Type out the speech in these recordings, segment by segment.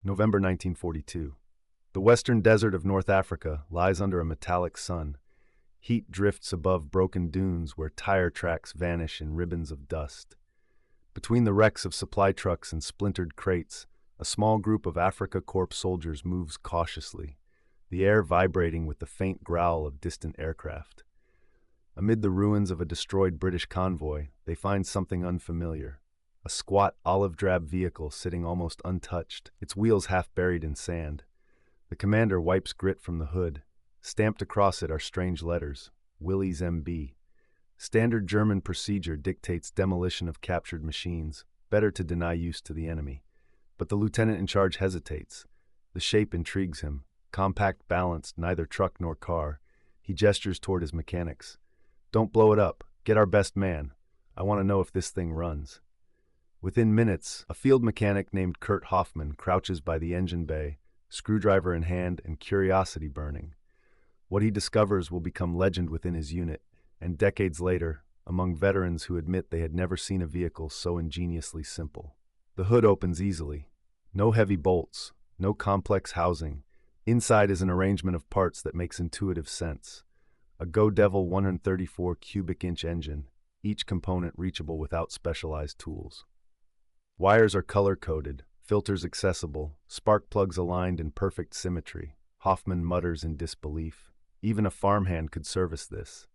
November 1942. The western desert of North Africa lies under a metallic sun. Heat drifts above broken dunes where tire tracks vanish in ribbons of dust. Between the wrecks of supply trucks and splintered crates, a small group of Afrika Korps soldiers moves cautiously, the air vibrating with the faint growl of distant aircraft. Amid the ruins of a destroyed British convoy, they find something unfamiliar. A squat olive-drab vehicle sitting almost untouched, its wheels half buried in sand. The commander wipes grit from the hood. Stamped across it are strange letters, Willys MB. Standard German procedure dictates demolition of captured machines, better to deny use to the enemy. But the lieutenant in charge hesitates. The shape intrigues him, compact balanced, neither truck nor car. He gestures toward his mechanics. "Don't blow it up. Get our best man. I want to know if this thing runs." Within minutes, a field mechanic named Kurt Hoffman crouches by the engine bay, screwdriver in hand and curiosity burning. What he discovers will become legend within his unit, and decades later, among veterans who admit they had never seen a vehicle so ingeniously simple. The hood opens easily. No heavy bolts, no complex housing. Inside is an arrangement of parts that makes intuitive sense. A Go Devil 134 cubic inch engine, each component reachable without specialized tools. Wires are color-coded, filters accessible, spark plugs aligned in perfect symmetry. Hoffman mutters in disbelief. Even a farmhand could service this.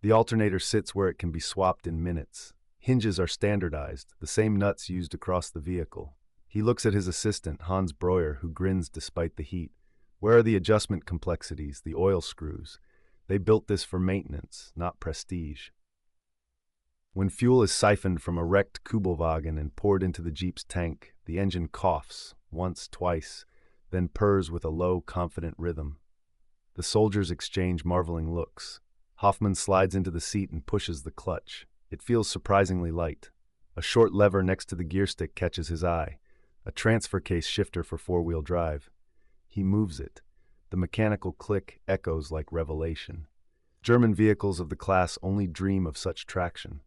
The alternator sits where it can be swapped in minutes. Hinges are standardized, the same nuts used across the vehicle. He looks at his assistant, Hans Breuer, who grins despite the heat. Where are the adjustment complexities, the oil screws? They built this for maintenance, not prestige. When fuel is siphoned from a wrecked Kübelwagen and poured into the Jeep's tank, the engine coughs, once, twice, then purrs with a low, confident rhythm. The soldiers exchange marveling looks. Hoffman slides into the seat and pushes the clutch. It feels surprisingly light. A short lever next to the gear stick catches his eye, a transfer case shifter for four-wheel drive. He moves it. The mechanical click echoes like revelation. German vehicles of the class only dream of such traction.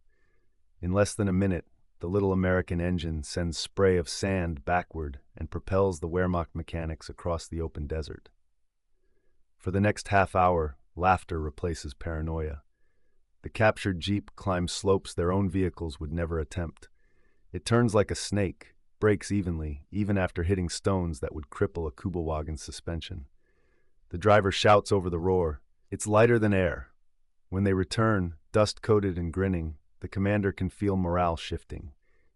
In less than a minute, the little American engine sends spray of sand backward and propels the Wehrmacht mechanics across the open desert. For the next half hour, laughter replaces paranoia. The captured Jeep climbs slopes their own vehicles would never attempt. It turns like a snake, brakes evenly, even after hitting stones that would cripple a Kübelwagen's suspension. The driver shouts over the roar, "It's lighter than air." When they return, dust-coated and grinning, the commander can feel morale shifting.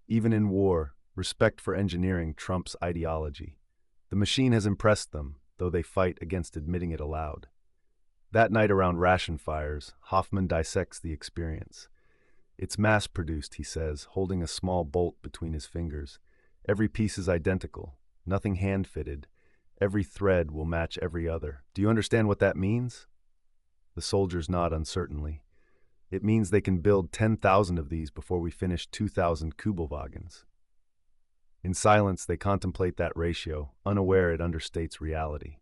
Even in war, respect for engineering trumps ideology. The machine has impressed them, though they fight against admitting it aloud. That night around ration fires, Hoffman dissects the experience. "It's mass-produced," he says, holding a small bolt between his fingers. "Every piece is identical, nothing hand-fitted. Every thread will match every other. Do you understand what that means?" The soldiers nod uncertainly. "It means they can build 10,000 of these before we finish 2,000 Kübelwagens." In silence, they contemplate that ratio, unaware it understates reality.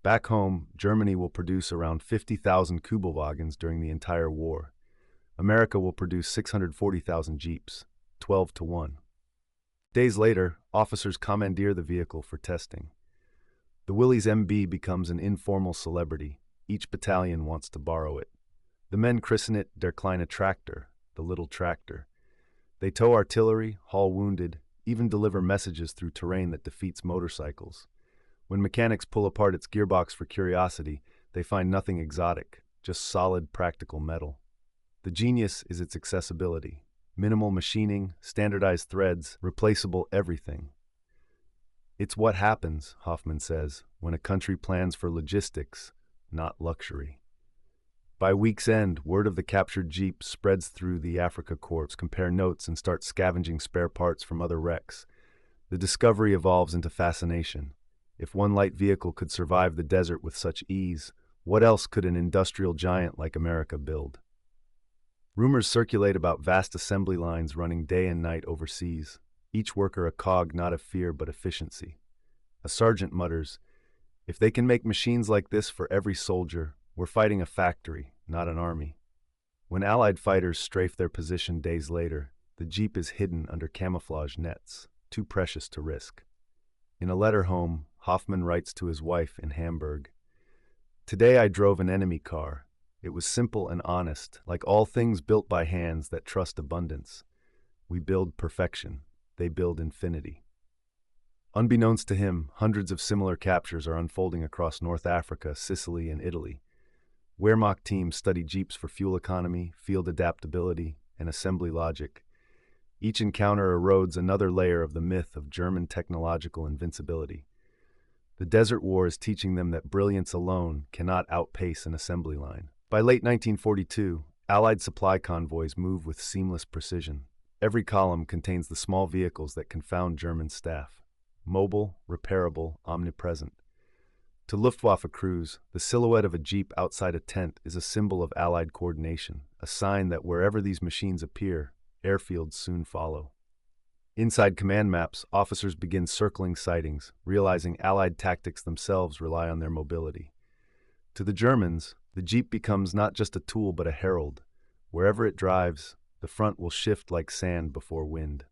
Back home, Germany will produce around 50,000 Kübelwagens during the entire war. America will produce 640,000 Jeeps, 12 to 1. Days later, officers commandeer the vehicle for testing. The Willys MB becomes an informal celebrity. Each battalion wants to borrow it. The men christen it Der kleine Traktor, the little tractor. They tow artillery, haul wounded, even deliver messages through terrain that defeats motorcycles. When mechanics pull apart its gearbox for curiosity, they find nothing exotic, just solid, practical metal. The genius is its accessibility. Minimal machining, standardized threads, replaceable everything. It's what happens, Hoffman says, when a country plans for logistics, not luxury. By week's end, word of the captured Jeep spreads through the Afrika Korps, compare notes, and start scavenging spare parts from other wrecks. The discovery evolves into fascination. If one light vehicle could survive the desert with such ease, what else could an industrial giant like America build? Rumors circulate about vast assembly lines running day and night overseas, each worker a cog not of fear but efficiency. A sergeant mutters, "If they can make machines like this for every soldier, we're fighting a factory, not an army." When Allied fighters strafe their position days later, the Jeep is hidden under camouflage nets, too precious to risk. In a letter home, Hoffman writes to his wife in Hamburg, "Today I drove an enemy car. It was simple and honest, like all things built by hands that trust abundance. We build perfection. They build infinity." Unbeknownst to him, hundreds of similar captures are unfolding across North Africa, Sicily, and Italy. Wehrmacht teams study Jeeps for fuel economy, field adaptability, and assembly logic. Each encounter erodes another layer of the myth of German technological invincibility. The Desert War is teaching them that brilliance alone cannot outpace an assembly line. By late 1942, Allied supply convoys move with seamless precision. Every column contains the small vehicles that confound German staff. Mobile, repairable, omnipresent. To Luftwaffe crews, the silhouette of a Jeep outside a tent is a symbol of Allied coordination, a sign that wherever these machines appear, airfields soon follow. Inside command maps, officers begin circling sightings, realizing Allied tactics themselves rely on their mobility. To the Germans, the Jeep becomes not just a tool but a herald. Wherever it drives, the front will shift like sand before wind.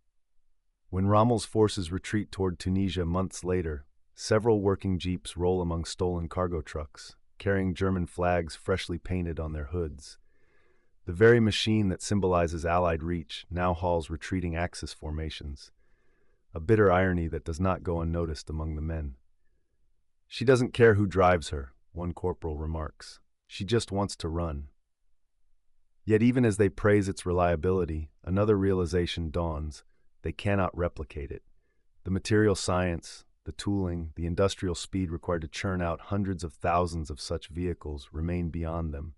When Rommel's forces retreat toward Tunisia months later, several working Jeeps roll among stolen cargo trucks, carrying German flags freshly painted on their hoods. The very machine that symbolizes Allied reach now hauls retreating Axis formations, a bitter irony that does not go unnoticed among the men. "She doesn't care who drives her," one corporal remarks. "She just wants to run." Yet even as they praise its reliability, another realization dawns: they cannot replicate it. The material science, the tooling, the industrial speed required to churn out hundreds of thousands of such vehicles remain beyond them.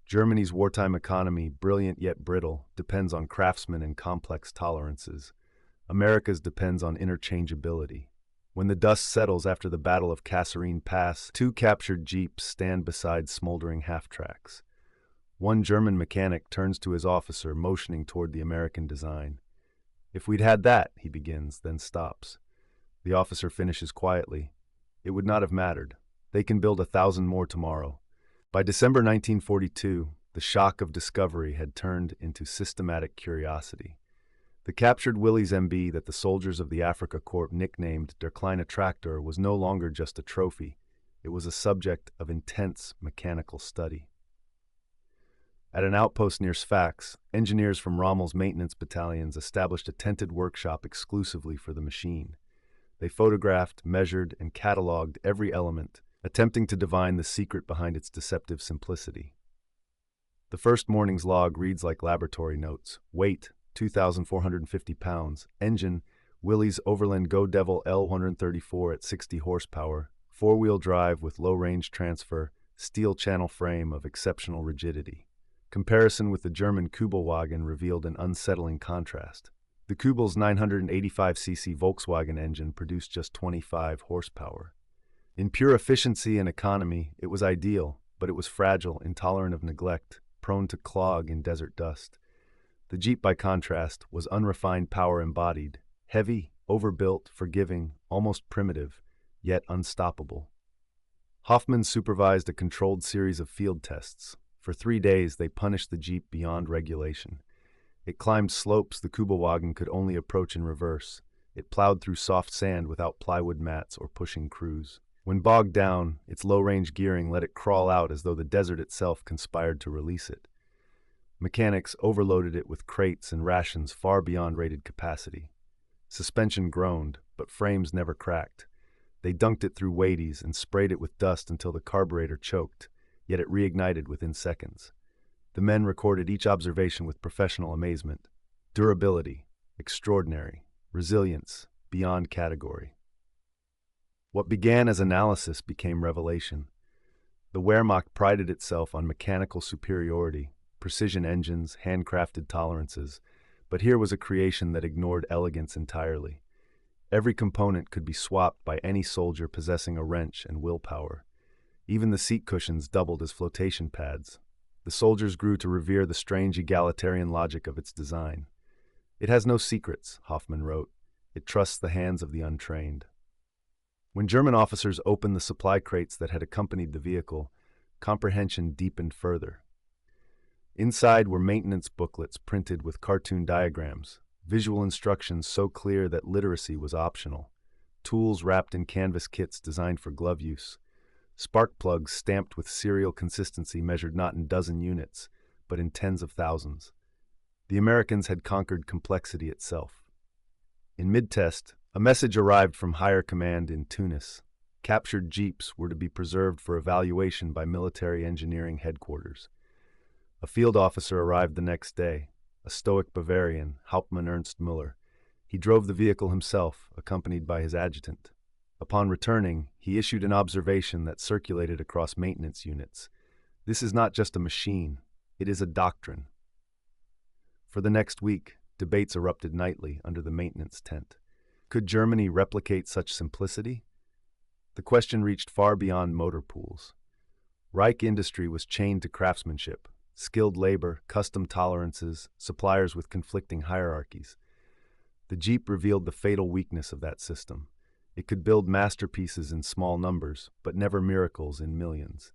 Germany's wartime economy, brilliant yet brittle, depends on craftsmen and complex tolerances. America's depends on interchangeability. When the dust settles after the Battle of Kasserine Pass, two captured Jeeps stand beside smoldering half-tracks. One German mechanic turns to his officer, motioning toward the American design. "If we'd had that," he begins, then stops. The officer finishes quietly, "It would not have mattered. They can build 1,000 more tomorrow." By December 1942, the shock of discovery had turned into systematic curiosity. The captured Willys MB that the soldiers of the Afrika Korps nicknamed Der Kleine Traktor was no longer just a trophy. It was a subject of intense mechanical study. At an outpost near Sfax, engineers from Rommel's maintenance battalions established a tented workshop exclusively for the machine. They photographed, measured, and cataloged every element, attempting to divine the secret behind its deceptive simplicity. The first morning's log reads like laboratory notes. Weight, 2,450 pounds. Engine, Willys Overland Go Devil L134 at 60 horsepower. Four-wheel drive with low-range transfer, steel channel frame of exceptional rigidity. Comparison with the German Kübelwagen revealed an unsettling contrast. The Kübel's 985cc Volkswagen engine produced just 25 horsepower. In pure efficiency and economy, it was ideal, but it was fragile, intolerant of neglect, prone to clog in desert dust. The Jeep, by contrast, was unrefined power embodied, heavy, overbuilt, forgiving, almost primitive, yet unstoppable. Hoffman supervised a controlled series of field tests. For 3 days, they punished the Jeep beyond regulation. It climbed slopes the Kübelwagen could only approach in reverse. It plowed through soft sand without plywood mats or pushing crews. When bogged down, its low-range gearing let it crawl out as though the desert itself conspired to release it. Mechanics overloaded it with crates and rations far beyond rated capacity. Suspension groaned, but frames never cracked. They dunked it through wadis and sprayed it with dust until the carburetor choked, yet it reignited within seconds. The men recorded each observation with professional amazement. Durability, extraordinary. Resilience, beyond category. What began as analysis became revelation. The Wehrmacht prided itself on mechanical superiority, precision engines, handcrafted tolerances, but here was a creation that ignored elegance entirely. Every component could be swapped by any soldier possessing a wrench and willpower. Even the seat cushions doubled as flotation pads. The soldiers grew to revere the strange egalitarian logic of its design. "It has no secrets," Hoffman wrote. "It trusts the hands of the untrained." When German officers opened the supply crates that had accompanied the vehicle, comprehension deepened further. Inside were maintenance booklets printed with cartoon diagrams, visual instructions so clear that literacy was optional. tools wrapped in canvas kits designed for glove use. Spark plugs stamped with serial consistency measured not in dozen units, but in tens of thousands. The Americans had conquered complexity itself. In mid-test, a message arrived from higher command in Tunis. Captured Jeeps were to be preserved for evaluation by military engineering headquarters. A field officer arrived the next day, a stoic Bavarian, Hauptmann Ernst Müller. He drove the vehicle himself, accompanied by his adjutant. Upon returning, he issued an observation that circulated across maintenance units. This is not just a machine, it is a doctrine. For the next week, debates erupted nightly under the maintenance tent. Could Germany replicate such simplicity? The question reached far beyond motor pools. Reich industry was chained to craftsmanship, skilled labor, custom tolerances, suppliers with conflicting hierarchies. The Jeep revealed the fatal weakness of that system. It could build masterpieces in small numbers, but never miracles in millions.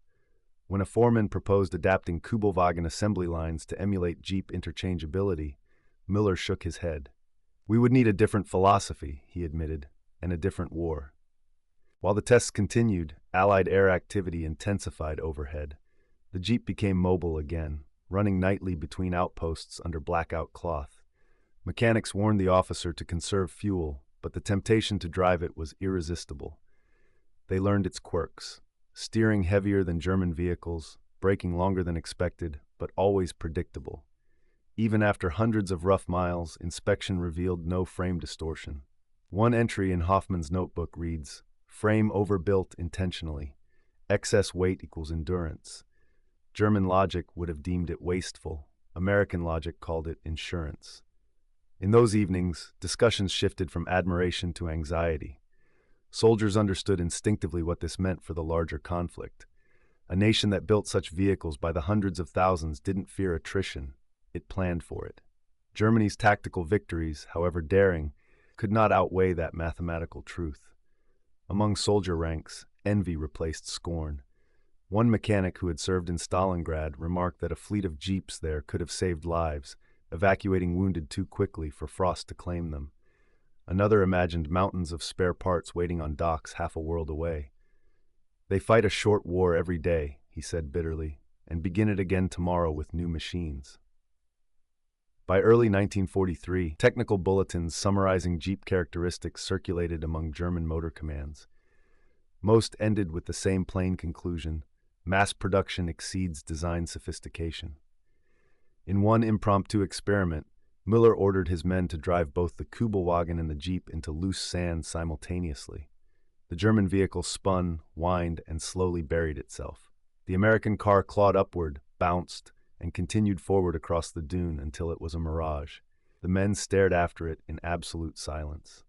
When a foreman proposed adapting Kübelwagen assembly lines to emulate Jeep interchangeability, Müller shook his head. We would need a different philosophy, he admitted, and a different war. While the tests continued, Allied air activity intensified overhead. The Jeep became mobile again, running nightly between outposts under blackout cloth. Mechanics warned the officer to conserve fuel, but the temptation to drive it was irresistible. They learned its quirks, steering heavier than German vehicles, braking longer than expected, but always predictable. Even after hundreds of rough miles, inspection revealed no frame distortion. One entry in Hoffman's notebook reads, "Frame overbuilt intentionally. Excess weight equals endurance." German logic would have deemed it wasteful. American logic called it insurance. In those evenings, discussions shifted from admiration to anxiety. Soldiers understood instinctively what this meant for the larger conflict. A nation that built such vehicles by the hundreds of thousands didn't fear attrition, it planned for it. Germany's tactical victories, however daring, could not outweigh that mathematical truth. Among soldier ranks, envy replaced scorn. One mechanic who had served in Stalingrad remarked that a fleet of jeeps there could have saved lives, evacuating wounded too quickly for frost to claim them. Another imagined mountains of spare parts waiting on docks half a world away. They fight a short war every day, he said bitterly, and begin it again tomorrow with new machines. By early 1943, technical bulletins summarizing Jeep characteristics circulated among German motor commands. Most ended with the same plain conclusion: mass production exceeds design sophistication. In one impromptu experiment, Müller ordered his men to drive both the Kübelwagen and the Jeep into loose sand simultaneously. The German vehicle spun, whined, and slowly buried itself. The American car clawed upward, bounced, and continued forward across the dune until it was a mirage. The men stared after it in absolute silence.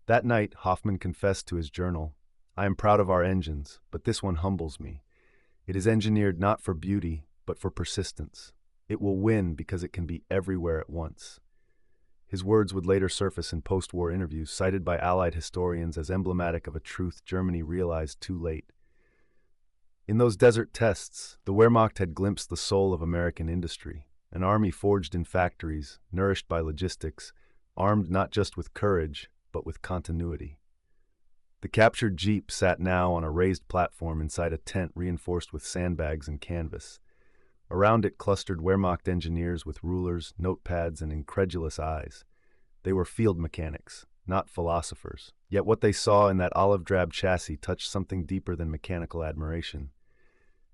That night, Hoffmann confessed to his journal, "I am proud of our engines, but this one humbles me. It is engineered not for beauty, but for persistence. It will win because it can be everywhere at once." His words would later surface in post-war interviews, cited by Allied historians as emblematic of a truth Germany realized too late. In those desert tests, the Wehrmacht had glimpsed the soul of American industry, an army forged in factories, nourished by logistics, armed not just with courage, but with continuity. The captured Jeep sat now on a raised platform inside a tent reinforced with sandbags and canvas. Around it clustered Wehrmacht engineers with rulers, notepads, and incredulous eyes. They were field mechanics, not philosophers. Yet what they saw in that olive-drab chassis touched something deeper than mechanical admiration.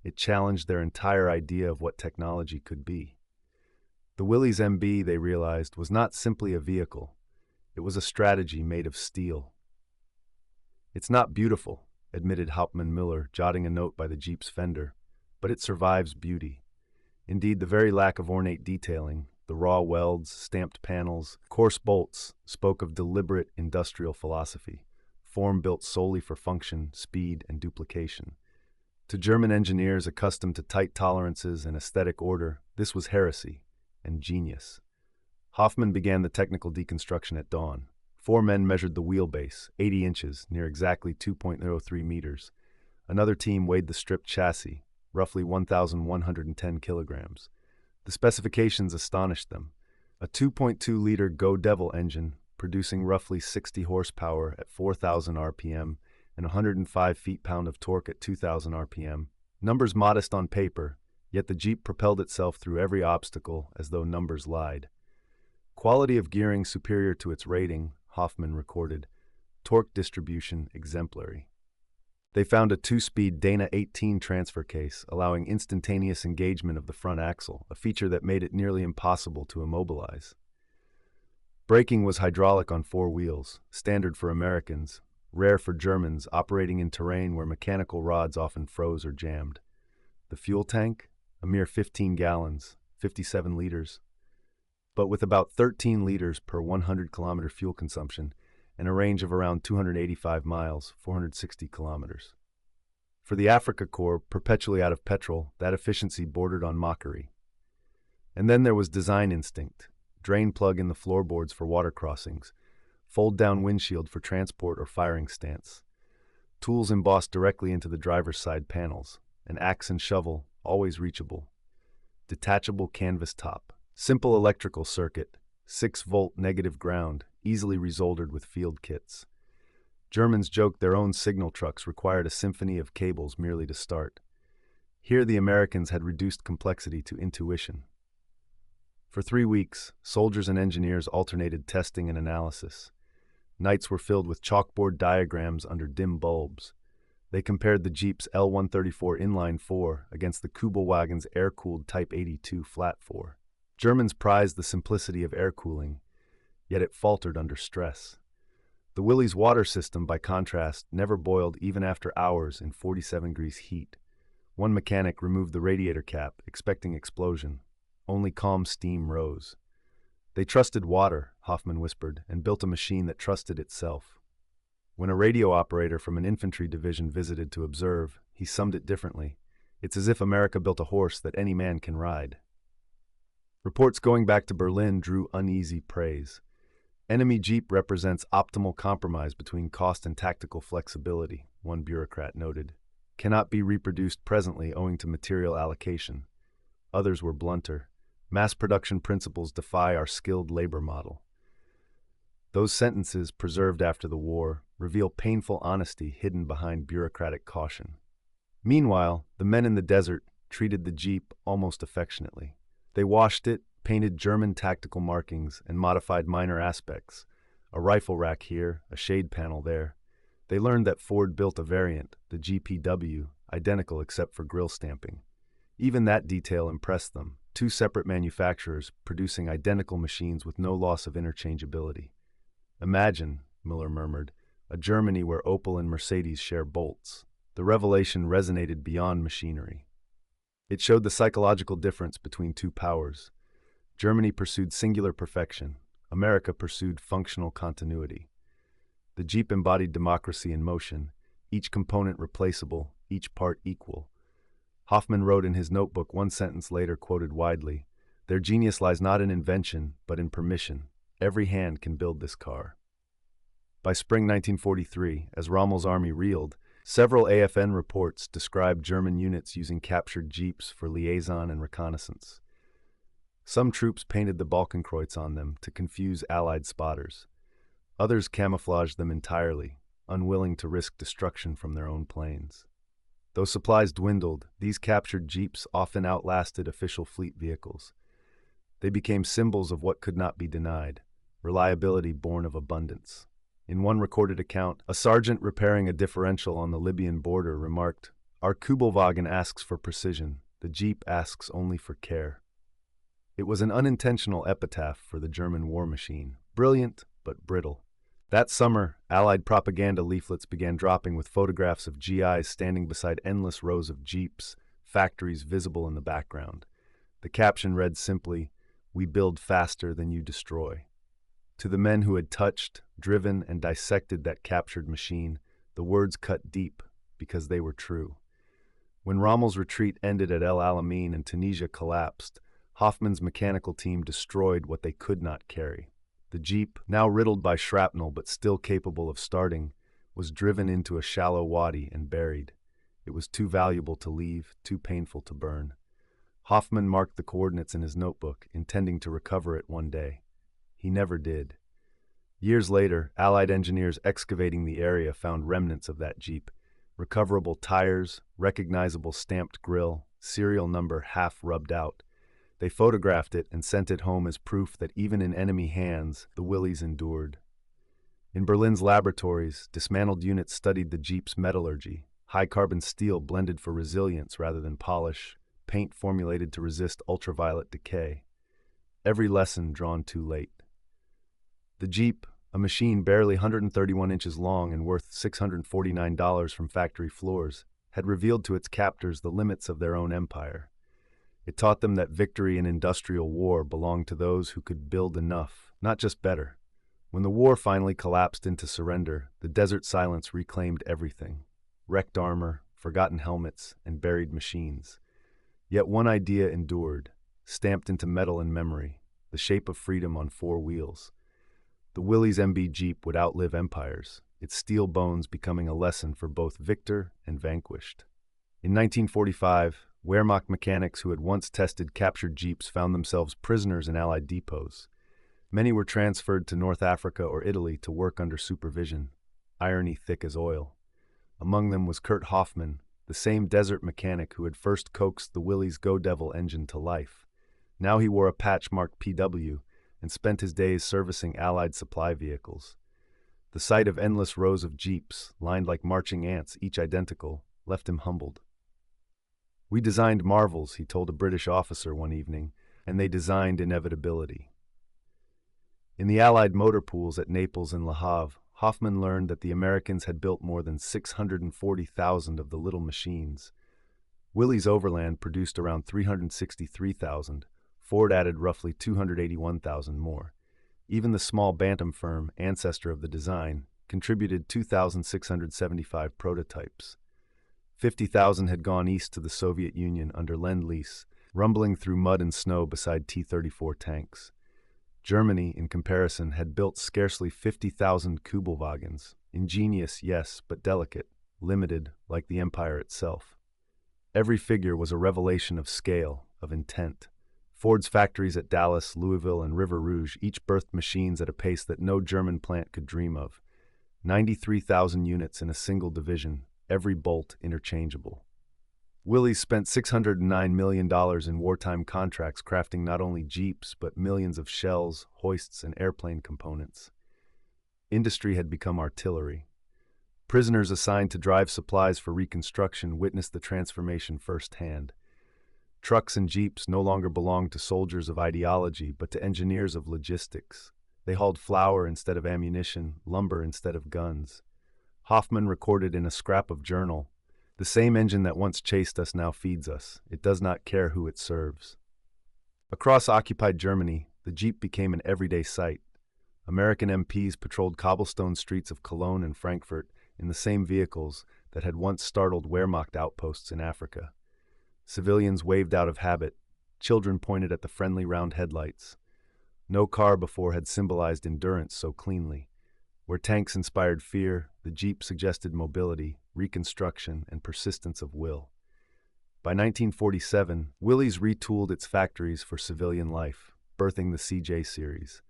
It challenged their entire idea of what technology could be. The Willys MB, they realized, was not simply a vehicle. It was a strategy made of steel. "It's not beautiful," admitted Hauptmann Müller, jotting a note by the Jeep's fender, "but it survives beauty." Indeed, the very lack of ornate detailing, the raw welds, stamped panels, coarse bolts, spoke of deliberate industrial philosophy, form built solely for function, speed, and duplication. To German engineers accustomed to tight tolerances and aesthetic order, this was heresy and genius. Hoffmann began the technical deconstruction at dawn. 4 men measured the wheelbase, 80 inches, near exactly 2.03 meters. Another team weighed the stripped chassis, roughly 1,110 kilograms. The specifications astonished them. A 2.2-liter Go Devil engine, producing roughly 60 horsepower at 4,000 RPM and 105 feet-pound of torque at 2,000 RPM. Numbers modest on paper, yet the Jeep propelled itself through every obstacle as though numbers lied. Quality of gearing superior to its rating, Hoffman recorded. Torque distribution exemplary. They found a 2-speed Dana 18 transfer case, allowing instantaneous engagement of the front axle, a feature that made it nearly impossible to immobilize. Braking was hydraulic on 4 wheels, standard for Americans, rare for Germans operating in terrain where mechanical rods often froze or jammed. The fuel tank? A mere 15 gallons, 57 liters. But with about 13 liters per 100-kilometer fuel consumption, and a range of around 285 miles, 460 kilometers. For the Africa Corps, perpetually out of petrol, that efficiency bordered on mockery. And then there was design instinct. Drain plug in the floorboards for water crossings, fold-down windshield for transport or firing stance. Tools embossed directly into the driver's side panels, an axe and shovel, always reachable. Detachable canvas top. Simple electrical circuit, 6-volt negative ground, easily resoldered with field kits. Germans joked their own signal trucks required a symphony of cables merely to start. Here the Americans had reduced complexity to intuition. For 3 weeks, soldiers and engineers alternated testing and analysis. Nights were filled with chalkboard diagrams under dim bulbs. They compared the Jeep's L134 inline-4 against the Kübelwagen's air-cooled Type 82 flat-4. Germans prized the simplicity of air cooling, yet it faltered under stress. The Willys water system, by contrast, never boiled even after hours in 47 degrees heat. One mechanic removed the radiator cap, expecting explosion. Only calm steam rose. They trusted water, Hoffman whispered, and built a machine that trusted itself. When a radio operator from an infantry division visited to observe, he summed it differently. It's as if America built a horse that any man can ride. Reports going back to Berlin drew uneasy praise. Enemy Jeep represents optimal compromise between cost and tactical flexibility, one bureaucrat noted. Cannot be reproduced presently owing to material allocation. Others were blunter. Mass production principles defy our skilled labor model. Those sentences, preserved after the war, reveal painful honesty hidden behind bureaucratic caution. Meanwhile, the men in the desert treated the Jeep almost affectionately. They washed it, painted German tactical markings, and modified minor aspects. A rifle rack here, a shade panel there. They learned that Ford built a variant, the GPW, identical except for grille stamping. Even that detail impressed them. 2 separate manufacturers producing identical machines with no loss of interchangeability. Imagine, Miller murmured, a Germany where Opel and Mercedes share bolts. The revelation resonated beyond machinery. It showed the psychological difference between 2 powers. Germany pursued singular perfection. America pursued functional continuity. The Jeep embodied democracy in motion, each component replaceable, each part equal. Hoffman wrote in his notebook, one sentence later quoted widely, "Their genius lies not in invention, but in permission. Every hand can build this car." By spring 1943, as Rommel's army reeled, several AFN reports described German units using captured Jeeps for liaison and reconnaissance. Some troops painted the Balkenkreuz on them to confuse Allied spotters. Others camouflaged them entirely, unwilling to risk destruction from their own planes. Though supplies dwindled, these captured Jeeps often outlasted official fleet vehicles. They became symbols of what could not be denied, reliability born of abundance. In one recorded account, a sergeant repairing a differential on the Libyan border remarked, "Our Kübelwagen asks for precision, the Jeep asks only for care." It was an unintentional epitaph for the German war machine, brilliant but brittle. That summer, Allied propaganda leaflets began dropping with photographs of GIs standing beside endless rows of Jeeps, factories visible in the background. The caption read simply, "We build faster than you destroy." To the men who had touched, driven, and dissected that captured machine, the words cut deep because they were true. When Rommel's retreat ended at El Alamein and Tunisia collapsed, Hoffman's mechanical team destroyed what they could not carry. The Jeep, now riddled by shrapnel but still capable of starting, was driven into a shallow wadi and buried. It was too valuable to leave, too painful to burn. Hoffman marked the coordinates in his notebook, intending to recover it one day. He never did. Years later, Allied engineers excavating the area found remnants of that Jeep. Recoverable tires, recognizable stamped grille, serial number half rubbed out. They photographed it and sent it home as proof that even in enemy hands, the Willys endured. In Berlin's laboratories, dismantled units studied the Jeep's metallurgy, high-carbon steel blended for resilience rather than polish, paint formulated to resist ultraviolet decay. Every lesson drawn too late. The Jeep, a machine barely 131 inches long and worth $649 from factory floors, had revealed to its captors the limits of their own empire. It taught them that victory in industrial war belonged to those who could build enough, not just better. When the war finally collapsed into surrender, the desert silence reclaimed everything: wrecked armor, forgotten helmets, and buried machines. Yet one idea endured, stamped into metal and memory: the shape of freedom on four wheels. The Willys MB Jeep would outlive empires, its steel bones becoming a lesson for both victor and vanquished. In 1945, Wehrmacht mechanics who had once tested captured Jeeps found themselves prisoners in Allied depots. Many were transferred to North Africa or Italy to work under supervision, irony thick as oil. Among them was Kurt Hoffmann, the same desert mechanic who had first coaxed the Willys Go Devil engine to life. Now he wore a patch marked PW and spent his days servicing Allied supply vehicles. The sight of endless rows of Jeeps, lined like marching ants, each identical, left him humbled. "We designed marvels," he told a British officer one evening, "and they designed inevitability." In the Allied motor pools at Naples and Le Havre, Hoffmann learned that the Americans had built more than 640,000 of the little machines. Willys Overland produced around 363,000. Ford added roughly 281,000 more. Even the small Bantam firm, ancestor of the design, contributed 2,675 prototypes. 50,000 had gone east to the Soviet Union under Lend-Lease, rumbling through mud and snow beside T-34 tanks. Germany, in comparison, had built scarcely 50,000 Kübelwagens. Ingenious, yes, but delicate, limited, like the empire itself. Every figure was a revelation of scale, of intent. Ford's factories at Dallas, Louisville, and River Rouge each birthed machines at a pace that no German plant could dream of. 93,000 units in a single division, every bolt interchangeable. Willys spent $609 million in wartime contracts crafting not only Jeeps, but millions of shells, hoists, and airplane components. Industry had become artillery. Prisoners assigned to drive supplies for reconstruction witnessed the transformation firsthand. Trucks and Jeeps no longer belonged to soldiers of ideology, but to engineers of logistics. They hauled flour instead of ammunition, lumber instead of guns. Hoffmann recorded in a scrap of journal, "The same engine that once chased us now feeds us. It does not care who it serves." Across occupied Germany, the Jeep became an everyday sight. American MPs patrolled cobblestone streets of Cologne and Frankfurt in the same vehicles that had once startled Wehrmacht outposts in Africa. Civilians waved out of habit. Children pointed at the friendly round headlights. No car before had symbolized endurance so cleanly. Where tanks inspired fear, the Jeep suggested mobility, reconstruction, and persistence of will. By 1947, Willys retooled its factories for civilian life, birthing the CJ series.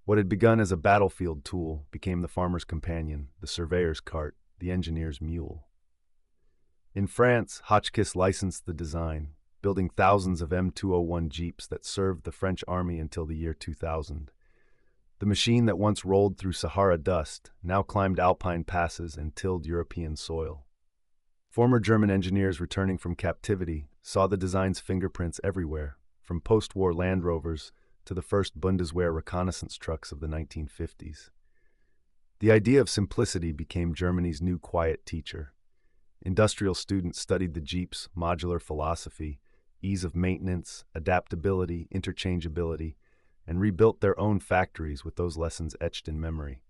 What had begun as a battlefield tool became the farmer's companion, the surveyor's cart, the engineer's mule. In France, Hotchkiss licensed the design, building thousands of M201 Jeeps that served the French army until the year 2000. The machine that once rolled through Sahara dust now climbed alpine passes and tilled European soil. Former German engineers returning from captivity saw the design's fingerprints everywhere, from post-war Land Rovers to the first Bundeswehr reconnaissance trucks of the 1950s. The idea of simplicity became Germany's new quiet teacher. Industrial students studied the Jeep's modular philosophy, ease of maintenance, adaptability, interchangeability, and rebuilt their own factories with those lessons etched in memory.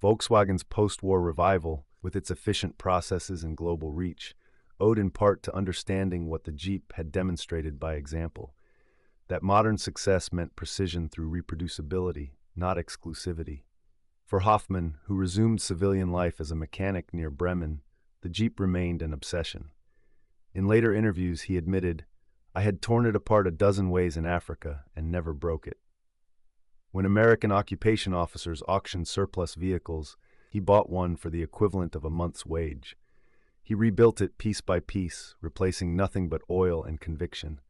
Volkswagen's post-war revival, with its efficient processes and global reach, owed in part to understanding what the Jeep had demonstrated by example, that modern success meant precision through reproducibility, not exclusivity. For Hoffmann, who resumed civilian life as a mechanic near Bremen, the Jeep remained an obsession. In later interviews, he admitted, "I had torn it apart a dozen ways in Africa and never broke it." When American occupation officers auctioned surplus vehicles, he bought one for the equivalent of a month's wage. He rebuilt it piece by piece, replacing nothing but oil and conviction.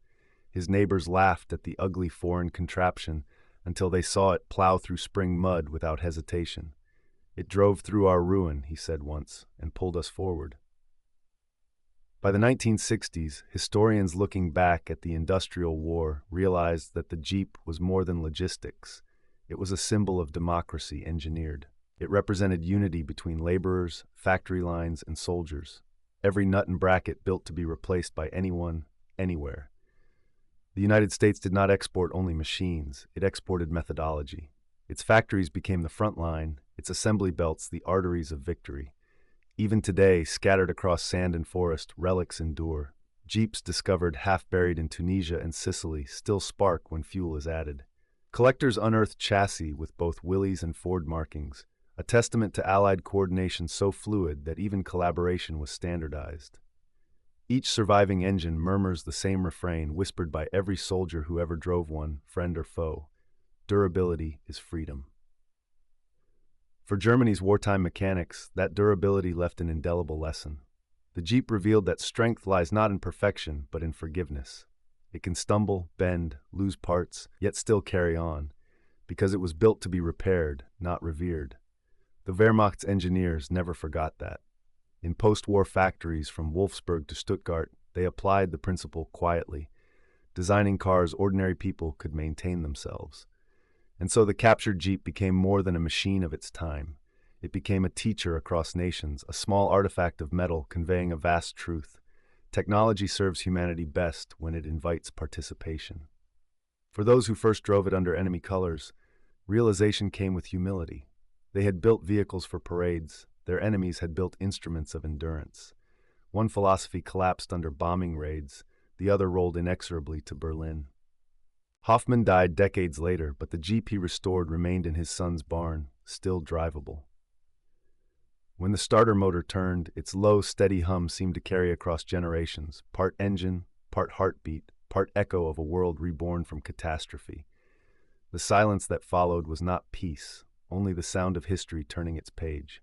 His neighbors laughed at the ugly foreign contraption until they saw it plow through spring mud without hesitation. "It drove through our ruin," he said once, "and pulled us forward." By the 1960s, historians looking back at the Industrial War realized that the Jeep was more than logistics. It was a symbol of democracy engineered. It represented unity between laborers, factory lines, and soldiers. Every nut and bracket built to be replaced by anyone, anywhere. The United States did not export only machines, it exported methodology. Its factories became the front line, its assembly belts the arteries of victory. Even today, scattered across sand and forest, relics endure. Jeeps discovered half-buried in Tunisia and Sicily still spark when fuel is added. Collectors unearthed chassis with both Willys and Ford markings, a testament to Allied coordination so fluid that even collaboration was standardized. Each surviving engine murmurs the same refrain whispered by every soldier who ever drove one, friend or foe: durability is freedom. For Germany's wartime mechanics, that durability left an indelible lesson. The Jeep revealed that strength lies not in perfection, but in forgiveness. It can stumble, bend, lose parts, yet still carry on, because it was built to be repaired, not revered. The Wehrmacht's engineers never forgot that. In post-war factories from Wolfsburg to Stuttgart, they applied the principle quietly, designing cars ordinary people could maintain themselves. And so the captured Jeep became more than a machine of its time. It became a teacher across nations, a small artifact of metal conveying a vast truth. Technology serves humanity best when it invites participation. For those who first drove it under enemy colors, realization came with humility. They had built vehicles for parades. Their enemies had built instruments of endurance. One philosophy collapsed under bombing raids, the other rolled inexorably to Berlin. Hoffman died decades later, but the Jeep he restored remained in his son's barn, still drivable. When the starter motor turned, its low, steady hum seemed to carry across generations, part engine, part heartbeat, part echo of a world reborn from catastrophe. The silence that followed was not peace, only the sound of history turning its page.